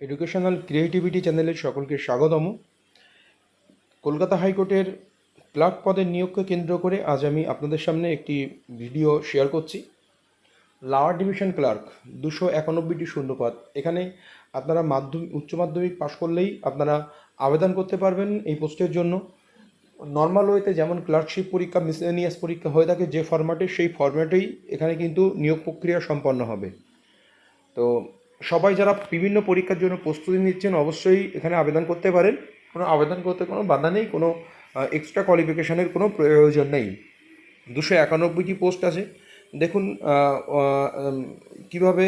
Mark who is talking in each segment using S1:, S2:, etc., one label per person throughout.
S1: Educational creativity চ্যানেলের সকলকে স্বাগতম। কলকাতা হাইকোর্টের ক্লার্ক পদের নিয়োগকে কেন্দ্র করে আজ আমি আপনাদের সামনে একটি ভিডিও শেয়ার করছি। লোয়ার ডিভিশন ক্লার্ক 291টি শূন্যপদ। এখানে আপনারা উচ্চ মাধ্যমিক পাশ করলেই আপনারা আবেদন করতে পারবেন এই পোস্টের জন্য। নর্মাল ওয়েতে যেমন ক্লার্কশিপ পরীক্ষা, মিসেলেনিয়াস পরীক্ষা হয়ে থাকে যে ফরম্যাটে, সেই ফরম্যাটেই এখানে কিন্তু নিয়োগ প্রক্রিয়া সম্পন্ন হবে। তো সবাই যারা বিভিন্ন পরীক্ষার জন্য প্রস্তুতি নিচ্ছেন অবশ্যই এখানে আবেদন করতে পারেন। আবেদন করতে কোনো বাধা নেই, কোনো এক্সট্রা কোয়ালিফিকেশানের কোনো প্রয়োজন নেই। 291টি পোস্ট আছে। দেখুন কিভাবে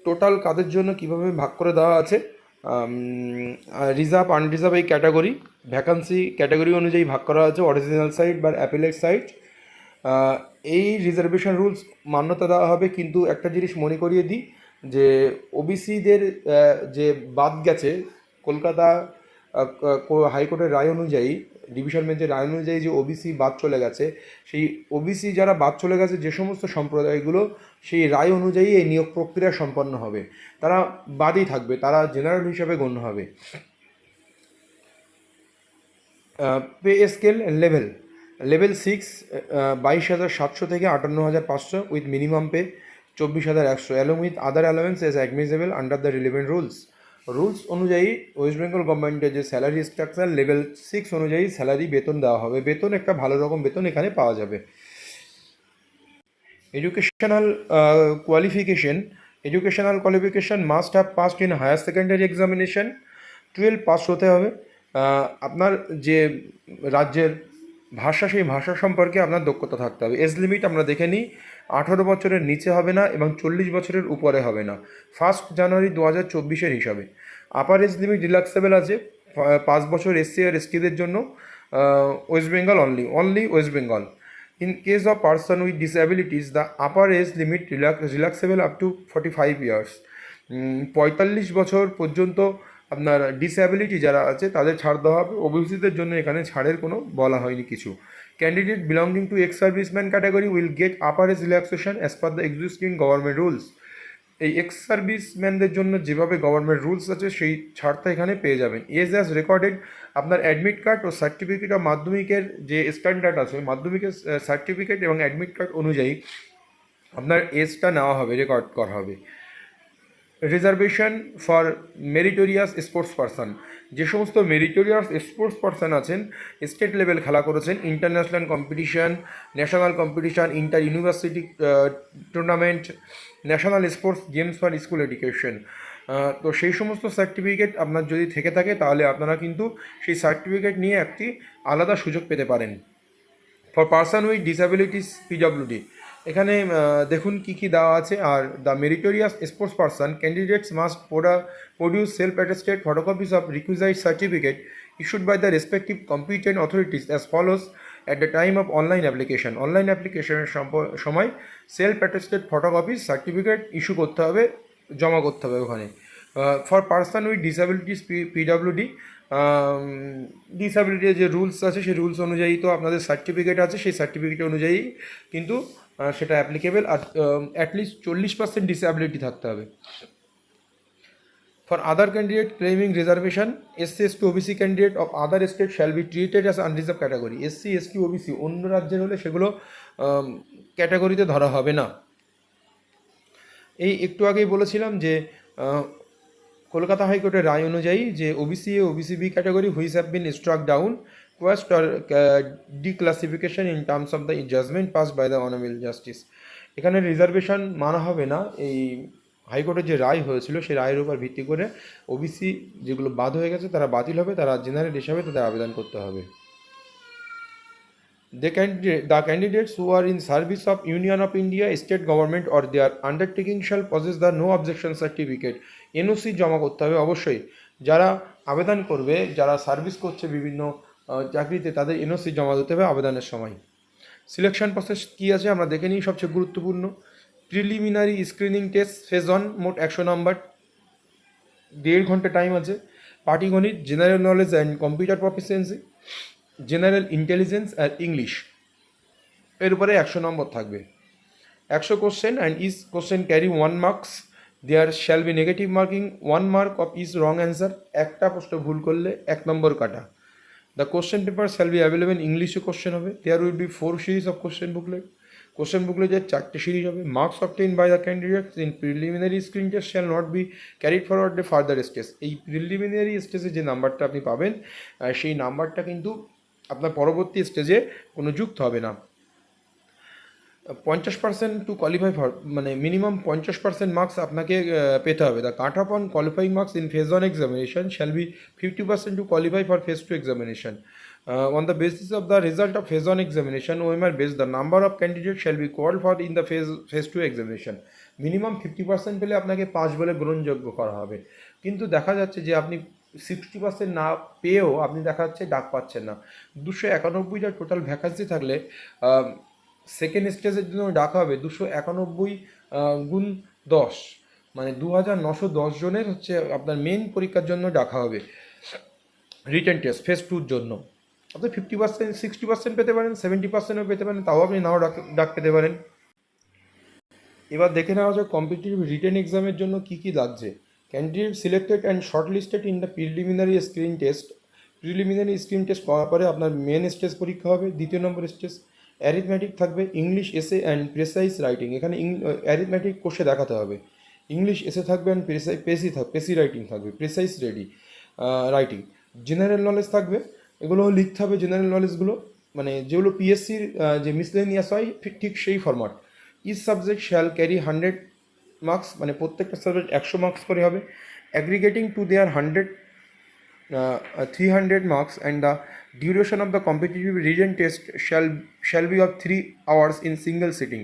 S1: টোটাল কাদের জন্য কিভাবে ভাগ করে দেওয়া আছে। রিজার্ভ, আনরিজার্ভ এই ক্যাটাগরি, ভ্যাকান্সি ক্যাটাগরি অনুযায়ী ভাগ করা আছে। অরিজিনাল সাইট বা অ্যাপিলেট সাইট। এই রিজার্ভেশন রুলস মান্যতা দেওয়া হবে, কিন্তু একটা জিনিস মনে করিয়ে দিই যে ওবিসিদের যে বাদ গেছে, কলকাতা হাইকোর্টের রায় অনুযায়ী, ডিভিশন বেঞ্চের রায় অনুযায়ী যে ওবিসি বাদ চলে গেছে, সেই ওবিসি যারা বাদ চলে গেছে যে সমস্ত সম্প্রদায়গুলো, সেই রায় অনুযায়ী এই নিয়োগ প্রক্রিয়া সম্পন্ন হবে। তারা বাদই থাকবে, তারা জেনারেল হিসাবে গণ্য হবে। পে স্কেল লেভেল 6 22,700 থেকে 58,500 with minimum pay 24,100 along with other allowance as admissible under the relevant rules অনুযায়ী ওয়েস্ট বেঙ্গল গভর্নমেন্টের যে স্যালারি স্ট্রাকচার, লেভেল 6 অনুযায়ী স্যালারি বেতন দেওয়া হবে। বেতন একটা ভালো রকম বেতন এখানে পাওয়া যাবে। Educational qualification must have passed in higher secondary examination. 12 pass হতে হবে। আপনার যে রাজ্যের ভাষা, সেই ভাষা সম্পর্কে আপনার দক্ষতা থাকতে হবে। এজ লিমিট আমরা দেখে নিই, 18 বছরের নিচে হবে না এবং 40 বছরের উপরে হবে না, 1 জানুয়ারি 2024 হিসাবে। আপার এজ লিমিট রিল্যাক্সেবল আছে 5 বছর এসসি আর এসটিদের জন্য। West Bengal only West Bengal. In case of person with disabilities, the upper age limit relaxable up to 45 years. 45 বছর পর্যন্ত আপনার ডিসএবিলিটি যারা আছে তাদের ছাড় দেওয়া হবে। ওবিসিদের জন্য এখানে ছাড়ের কোনো বলা হয়নি কিছু। Candidate belonging to ex serviceman category will get upper age relaxation as per the existing government rules. এই এক্স সার্ভিসম্যানদের জন্য যেভাবে গভর্নমেন্ট রুলস আছে সেই ছাড়টা এখানে পেয়ে যাবেন। এজ অ্যাজ রেকর্ডেড, আপনার অ্যাডমিট কার্ড ও সার্টিফিকেট অফ মাধ্যমিকের যে স্ট্যান্ডার্ড আছে, মাধ্যমিকের সার্টিফিকেট এবং অ্যাডমিট কার্ড অনুযায়ী আপনার এজটা নেওয়া হবে, রেকর্ড করা হবে। Reservation for meritorious sports person, যে সমস্ত মেরিটোরিয়াস স্পোর্টস পারসন আছেন, স্টেট লেভেল খেলা করেছেন, international competition, national competition, inter university tournament, national sports games for school education, তো সেই সমস্ত সার্টিফিকেট আপনার যদি থেকে থাকে তাহলে আপনারা কিন্তু সেই সার্টিফিকেট নিয়ে একটি আলাদা সুযোগ পেতে পারেন। For person with disabilities PWD, এখানে দেখুন কী কী দেওয়া আছে। আর the meritorious sports person candidates must produce self attested photocopies of requisite certificate issued by the respective competent authorities as follows at the time of online অ্যাপ্লিকেশনের সময় self attested photocopies certificate issue করতে হবে, জমা করতে হবে ওখানে। For person with disabilities PWD, ডিসএবিলিটির যে রুলস আছে সেই রুলস অনুযায়ী তো আপনাদের সার্টিফিকেট আছে, সেই সার্টিফিকেট অনুযায়ী কিন্তু সেটা অ্যাপ্লিকেবল। আর অ্যাটলিস্ট 40% ডিসএবিলিটি থাকতে হবে। For other candidate claiming reservation, SC ST OBC candidate of other state shall be treated as unreserved category. SC ST OBC অন্য রাজ্যের হলে সেগুলো ক্যাটাগরিতে ধরা হবে না। এই একটু আগেই বলেছিলাম যে কলকাতা হাইকোর্টের রায় অনুযায়ী যে OBC A, OBC B category which have been struck down, quest or declassification in terms of the judgment pass by the honourable justice. এখানে রিজার্ভেশন মানা হবে না। এই হাইকোর্টের যে রায় হয়েছিল সেই রায়ের উপর ভিত্তি করে ওবিসি যেগুলো বাদ হয়ে গেছে তারা বাতিল হবে, তারা জেনারেল হিসাবে তাদের আবেদন করতে হবে। The candidates who are in service of Union of India, state government or their undertaking shall possess the no objection certificate. NOC জমা করতে হবে অবশ্যই। যারা আবেদন করবে, যারা সার্ভিস করছে বিভিন্ন চাকরিতে, তাদের NOC জমা দিতে হবে আবেদনের সময়। সিলেকশন প্রসেস কী আছে আমরা দেখে নিই। সবচেয়ে গুরুত্বপূর্ণ, প্রিলিমিনারি স্ক্রিনিং টেস্ট ফেজ 1, মোট 100 নম্বর, 1.5 ঘন্টা টাইম আছে। পাটিগণিত, general knowledge and computer proficiency, general intelligence আর ইংলিশ, এর উপরে 100 নম্বর থাকবে। 100 question and each question carry 1 marks. There shall be negative marking 1 mark of is wrong answer, একটা প্রশ্ন ভুল করলে 1 নম্বর কাটা। The question paper shall be available, ইংলিশে কোশ্চেন হবে। There will be 4 series of question booklet, question বুকলেটের 4টে series হবে। Marks obtain by the candidates in preliminary screen test shall not be carried forward the further stage. এই preliminary স্টেজে যে নাম্বারটা আপনি পাবেন সেই নাম্বারটা কিন্তু আপনার পরবর্তী স্টেজে কোনো যুক্ত হবে না। 50% টু কোয়ালিফাই ফর, মানে মিনিমাম 50% মার্কস আপনাকে পেতে হবে। The cut off on qualifying marks in phase 1 examination shall be 50% to qualify for phase 2 examination. On the basis of the result of phase 1 examination, OMR based the number of candidates shall be called for in the phase 2 examination. Minimum 50% পেলে আপনাকে pass বলে গ্রহণযোগ্য করা হবে। কিন্তু দেখা যাচ্ছে যে আপনি 60% না পেয়েও আপনি দেখা যাচ্ছে ডাক পাচ্ছেন না। 291টা টোটাল ভ্যাকান্সি থাকলে সেকেন্ড স্টেজের জন্য ডাকা হবে 291 গুণ 10, মানে 2910 জনের হচ্ছে আপনার মেন পরীক্ষার জন্য ডাকা হবে রিটেন টেস্ট ফেজ 2-র জন্য। আপনি 50%, 60% পেতে পারেন, 70%ও পেতে পারেন, তাও আপনি নাও ডাক পেতে পারেন। এবার দেখে নেওয়া যাক কম্পিটিটিভ রিটেন এক্সামের জন্য কী কী লাগছে। Candidate selected and short listed in the preliminary screen test. Preliminary screen test করার পরে আপনার মেন স্টেজ পরীক্ষা হবে, 2 নম্বর স্টেজ। অ্যারিথমেটিক থাকবে, ইংলিশ এসে অ্যান্ড প্রেসাইজ রাইটিং। এখানে অ্যারিথমেটিক কোষে দেখাতে হবে। ইংলিশ এসে থাকবে অ্যান্ড পেসি রাইটিং থাকবে, প্রেসাইজ রাইটিং। জেনারেল নলেজ থাকবে, এগুলো লিখতে হবে জেনারেল নলেজগুলো, মানে যেগুলো পিএসসির যে মিসলেনিয়াস হয় ঠিক সেই format. Each subject shall carry 100 marks, মানে প্রত্যেকটা সাবজেক্ট 100 মার্কস করে হবে। Aggregating to their 300 marks, and the duration of the competitive written test shall be of 3 hours in single sitting.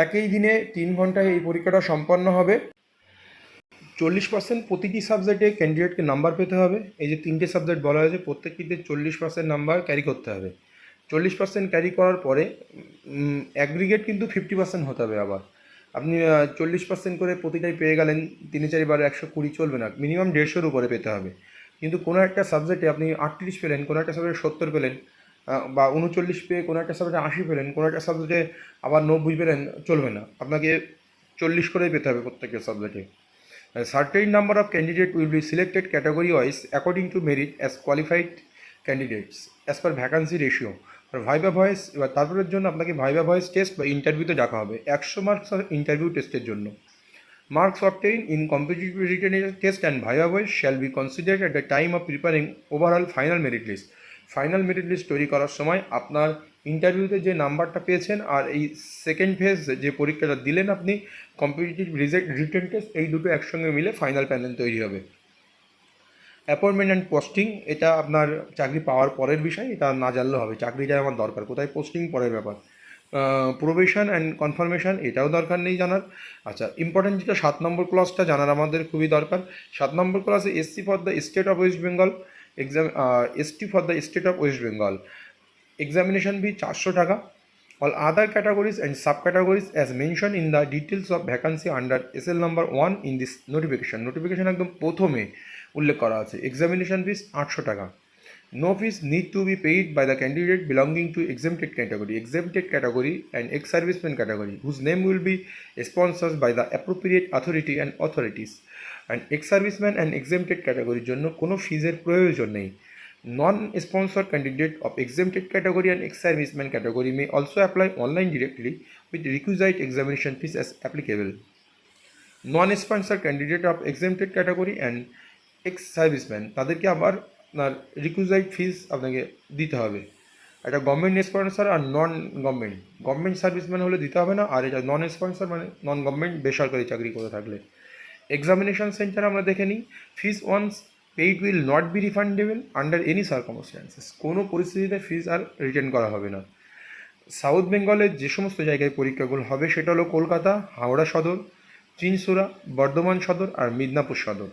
S1: একই দিনে 3 ঘন্টায় এই পরীক্ষাটা সম্পন্ন হবে। 40% প্রতিটি সাবজেক্টে ক্যান্ডিডেটকে নাম্বার পেতে হবে। এই যে 3টে সাবজেক্ট বলা হয়েছে প্রত্যেকটিতে 40% নাম্বার ক্যারি করতে হবে। 40% ক্যারি করার পরে অ্যাগ্রিগেট কিন্তু 50% হতে হবে। আবার আপনি 40% করে প্রতিটাই পেয়ে গেলেন, 3-4 বার 120 চলবে না, মিনিমাম 150-এর উপরে পেতে হবে। কিন্তু কোনো একটা সাবজেক্টে আপনি 38 পেলেন, কোনো একটা সাবজেক্টে 70 পেলেন, বা 39 পেয়ে কোনো একটা সাবজেক্টে 80 পেলেন, কোনো একটা সাবজেক্টে আবার 90 পেলেন, চলবে না, আপনাকে 40 করেই পেতে হবে প্রত্যেকটা সাবজেক্টে। Certain number of candidates will be selected category wise according to merit as qualified candidates as per vacancy ratio. R viva voice, এবার তারপরের জন্য আপনাকে ভাইবা ভয়েস টেস্ট বা ইন্টারভিউতে ডাকা হবে 100 মার্কস ইন্টারভিউ টেস্টের জন্য। Marks obtained in competitive written test and viva voice shall be considered at the time of preparing overall final merit list. Final merit list তৈরি করার সময় আপনার ইন্টারভিউতে যে নাম্বারটা পেয়েছেন আর এই সেকেন্ড ফেজ যে পরীক্ষাটা দিলেন আপনি কম্পিটিটিভ রিটেন টেস্ট, এই দুটো একসঙ্গে মিলে ফাইনাল প্যানেল তৈরি হবে। অ্যাপয়েন্টমেন্ট অ্যান্ড পোস্টিং, এটা আপনার চাকরি পাওয়ার পরের বিষয়, এটা না জানলেও হবে। চাকরিটাই আমার দরকার, কোথায় পোস্টিং পরের ব্যাপার। প্রোবেশন অ্যান্ড কনফার্মেশন, এটাও দরকার নেই জানার। আচ্ছা, ইম্পর্টেন্ট যেটা 7 নম্বর ক্লাসটা জানার আমাদের খুবই দরকার। 7 নম্বর ক্লাসে SC for the state of West Bengal ST for the state of West Bengal examination ফি 400 টাকা। All other categories and sub categories as mention in the details of vacancy under SL number 1 in this notification একদম প্রথমে উল্লেখ করা আছে। Examination ফিস 800 টাকা। No fees need to be paid by the candidate belonging to exempted category and ex-serviceman category, whose name will be sponsored by the appropriate authority and authorities. And ex-serviceman and exempted category জন্য কোনো ফিজের প্রয়োজন নেই। Non-sponsored candidate of exempted category and ex-serviceman category may also apply online directly with requisite examination fees as applicable. Non-sponsored candidate of exempted category and ex-serviceman তাদেরকে আবার আপনার রিকুইজাইট ফিস আপনাকে দিতে হবে। এটা গভর্নমেন্ট স্পন্সর আর নন গভর্নমেন্ট সার্ভিসম্যান হলে দিতে হবে না, আর এটা নন স্পন্সর মানে নন গভর্নমেন্ট বেসরকারি চাকরি করে থাকলে। এক্সামিনেশন সেন্টার আমরা দেখে নিই। Fees once paid will not be refundable under any circumstances, কোনো পরিস্থিতিতে ফিস আর রিটার্ন করা হবে না। সাউথ বেঙ্গলের যে সমস্ত জায়গায় পরীক্ষাগুলো হবে সেটা হলো কলকাতা, হাওড়া সদর, চিনসুরা, বর্ধমান সদর আর মিদনাপুর সদর।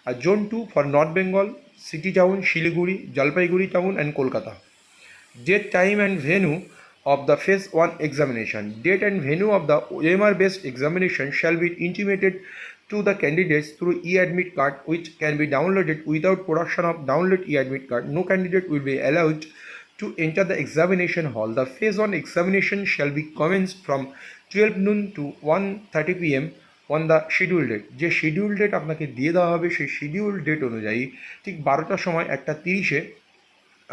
S1: আর zone 2 for north Bengal, city town, Siliguri, Jalpaiguri town and Kolkata. Date, time and venue of the phase 1 examination. Date and venue of the OMR based examination shall be intimated to the candidates through e-admit card, which can be downloaded without production of download e-admit card. No candidate will be allowed to enter the examination hall. The phase 1 examination shall be commenced from 12 noon to 1:30 p.m. On the schedule date. যে schedule date আপনাকে দিয়ে দেওয়া হবে সেই schedule date অনুযায়ী ঠিক 12টার সময় 1:30-এ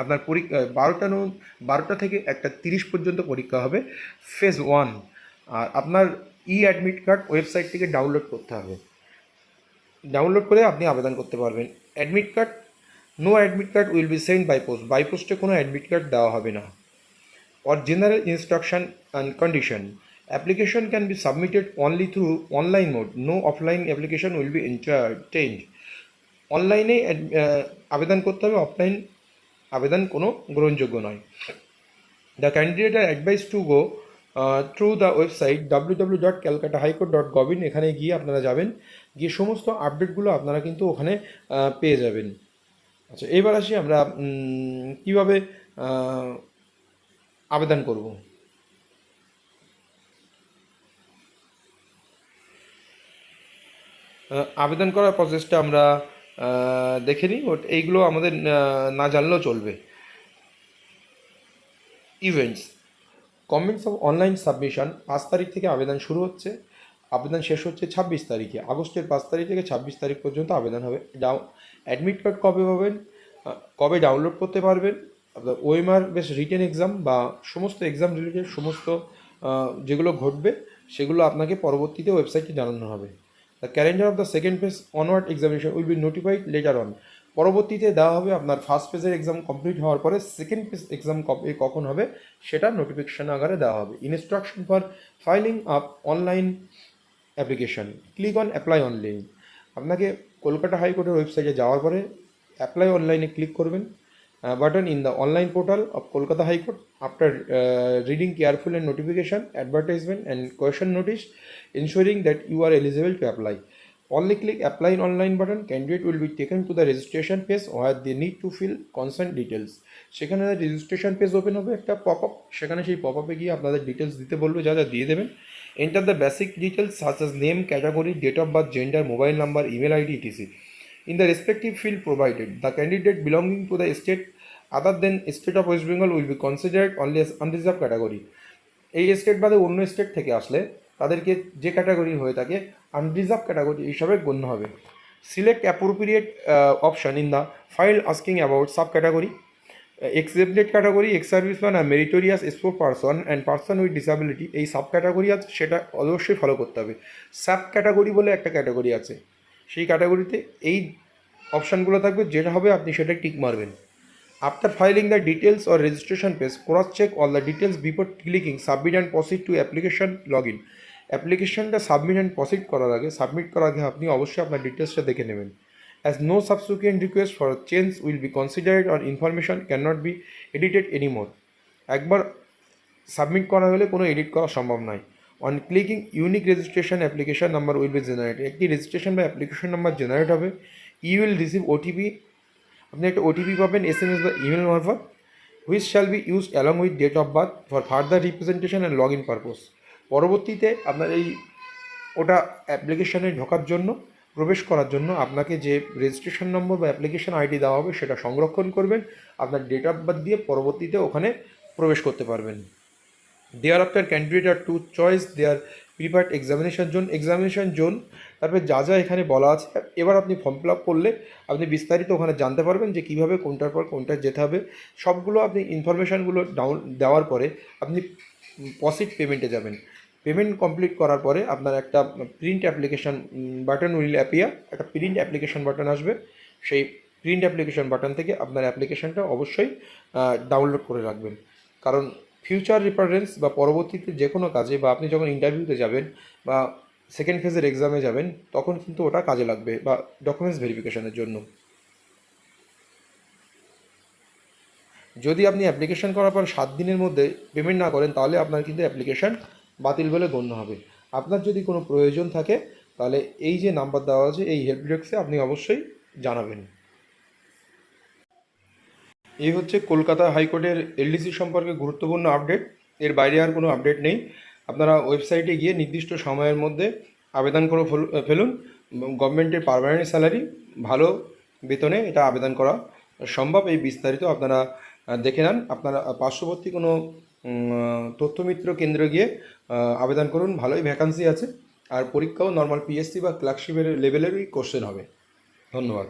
S1: আপনার পরীক্ষা 12টা থেকে 1:30 পর্যন্ত পরীক্ষা হবে ফেজ 1। আর আপনার অ্যাডমিট কার্ড ওয়েবসাইট থেকে ডাউনলোড করতে হবে, ডাউনলোড করে আপনি আবেদন করতে পারবেন। Admit card, no admit card will be send by post, by পোস্টে কোনো অ্যাডমিট কার্ড দেওয়া হবে না। or general instruction and condition, application can be submitted only through online mode, no offline application will be entertained। অনলাইনে আবেদন করতে হবে, offline আবেদন কোনো গ্রহণযোগ্য নয়। The candidate are advice to go through the website www.calcutta.highcourt.gov, এখানে গিয়ে আপনারা যাবেন, গিয়ে সমস্ত আপডেটগুলো আপনারা কিন্তু ওখানে পেয়ে যাবেন। আচ্ছা, এবার আসি আমরা কীভাবে আবেদন করব। আবেদন করার প্রসেসটা আমরা দেখে নিই, এইগুলো আমাদের না জানলেও চলবে। Events, comments of online submission 5 তারিখ থেকে আবেদন শুরু হচ্ছে, আবেদন শেষ হচ্ছে 26 তারিখে। আগস্টের 5 তারিখ থেকে 26 তারিখ পর্যন্ত আবেদন হবে। অ্যাডমিট কার্ড কবে পাবেন, কবে ডাউনলোড করতে পারবেন, আপনার ওএমআর বেস রিটেন এক্সাম বা সমস্ত এক্সাম রিলেটেড সমস্ত যেগুলো ঘটবে সেগুলো আপনাকে পরবর্তীতে ওয়েবসাইটে জানানো হবে। The calendar of the second phase onward examination will be notified letter on, পরবর্তীতে দেওয়া হবে। আপনার ফার্স্ট ফেজের এক্সাম কমপ্লিট হওয়ার পরে সেকেন্ড ফেজ এক্সাম কখন হবে সেটা নোটিফিকেশন আকারে দেওয়া হবে। Instruction for filing up online application, click on apply online. আপনাকে কলকাতা হাইকোর্টের ওয়েবসাইটে যাওয়ার পরে অ্যাপ্লাই অনলাইনে ক্লিক করবেন, button in the online portal of Kolkata High Court. After reading careful and notification, advertisement and question notice, ensuring that you are eligible to apply. Only click apply online button. Candidate will be taken to the registration page where they need to fill consent details. সেখানে registration page open হবে, একটা pop up, সেখানে সেই pop আপে গিয়ে আপনাদের details দিতে বলবে, যা যা দিয়ে দেবেন। Enter the basic details such as name, category, date of birth, gender, mobile number, email ID, etc in the respective field provided. The candidate belonging to the state other than state of West Bengal will be considered only as unreserved category. এই state বাদে অন্য state থেকে আসলে তাদেরকে যে category হয়ে থাকে unreserved category হিসাবে গণ্য হবে। Select appropriate option in the file asking about sub category, accepted category, ex serviceman আর meritorious sport person and person with disability. এই সাব ক্যাটাগরি আছে সেটা অবশ্যই ফলো করতে হবে। সাব ক্যাটাগরি বলে একটা ক্যাটাগরি আছে, সেই ক্যাটাগরিতে এই অপশানগুলো থাকবে, যেটা হবে আপনি সেটা টিক মারবেন। After filing the details or registration page, cross check all the details before clicking submit and proceed to application log in. অ্যাপ্লিকেশনটা সাবমিট অ্যান্ড প্রসিড করার আগে, সাবমিট করার আগে আপনি অবশ্যই আপনার ডিটেলসটা দেখে নেবেন। As no subsequent request for change will be considered or information can not be edited anymore. একবার সাবমিট করা হলে কোনো এডিট করা সম্ভব নয়। On clicking unique registration application number will be generated, একটি রেজিস্ট্রেশন বা অ্যাপ্লিকেশন নাম্বার জেনারেট হবে। ইউ উইল রিসিভ ওটিপি, আপনি একটা ওটিপি পাবেন SMS বা ইমেল মারফত, which shall be use along with date of birth for further representation and log in purpose. পরবর্তীতে আপনার এই ওটা অ্যাপ্লিকেশানে ঢোকার জন্য, প্রবেশ করার জন্য আপনাকে যে রেজিস্ট্রেশন নম্বর বা অ্যাপ্লিকেশন আইডি দেওয়া হবে সেটা সংরক্ষণ করবেন, আপনার ডেট অফ বার্থ দিয়ে পরবর্তীতে ওখানে প্রবেশ করতে পারবেন। Thereafter candidate are to choice their preferred examination zone, তারপরে যা যা এখানে বলা আছে, এবার আপনি ফর্ম ফিল আপ করলে আপনি বিস্তারিত ওখানে জানতে পারবেন যে কীভাবে কোনটার পর কোনটা যেতে হবে। সবগুলো আপনি ইনফরমেশানগুলো দেওয়ার পরে আপনি প্রসিড পেমেন্টে যাবেন। পেমেন্ট কমপ্লিট করার পরে আপনার একটা print application button will appear, একটা প্রিন্ট অ্যাপ্লিকেশান বাটন আসবে। সেই প্রিন্ট অ্যাপ্লিকেশান বাটন থেকে আপনার অ্যাপ্লিকেশানটা অবশ্যই ডাউনলোড করে রাখবেন, কারণ ফিউচার রেফারেন্স বা পরবর্তীতে যে কোনো কাজে বা আপনি যখন ইন্টারভিউতে যাবেন বা সেকেন্ড ফেজের এক্সামে যাবেন তখন কিন্তু ওটা কাজে লাগবে বা ডকুমেন্টস ভেরিফিকেশনের জন্য। যদি আপনি অ্যাপ্লিকেশন করার পর 7 দিনের মধ্যে পেমেন্ট না করেন তাহলে আপনার কিন্তু অ্যাপ্লিকেশান বাতিল বলে গণ্য হবে। আপনার যদি কোনো প্রয়োজন থাকে তাহলে এই যে নাম্বার দেওয়া আছে এই হেল্প ডেস্কে আপনি অবশ্যই জানাবেন। এই হচ্ছে কলকাতা হাইকোর্টের এলডিসি সম্পর্কে গুরুত্বপূর্ণ আপডেট, এর বাইরে আর কোনো আপডেট নেই। আপনারা ওয়েবসাইটে গিয়ে নির্দিষ্ট সময়ের মধ্যে আবেদন করে ফেলুন। গভর্নমেন্টের পার্মানেন্ট স্যালারি, ভালো বেতনে এটা আবেদন করা সম্ভব। এই বিস্তারিত আপনারা দেখে নেন। আপনারা পার্শ্ববর্তী কোনো তথ্যমিত্র কেন্দ্রে গিয়ে আবেদন করুন, ভালোই ভ্যাকান্সি আছে। আর পরীক্ষাও নর্মাল পিএসসি বা ক্লার্কশিপের লেভেলেরই কোশ্চেন হবে। ধন্যবাদ।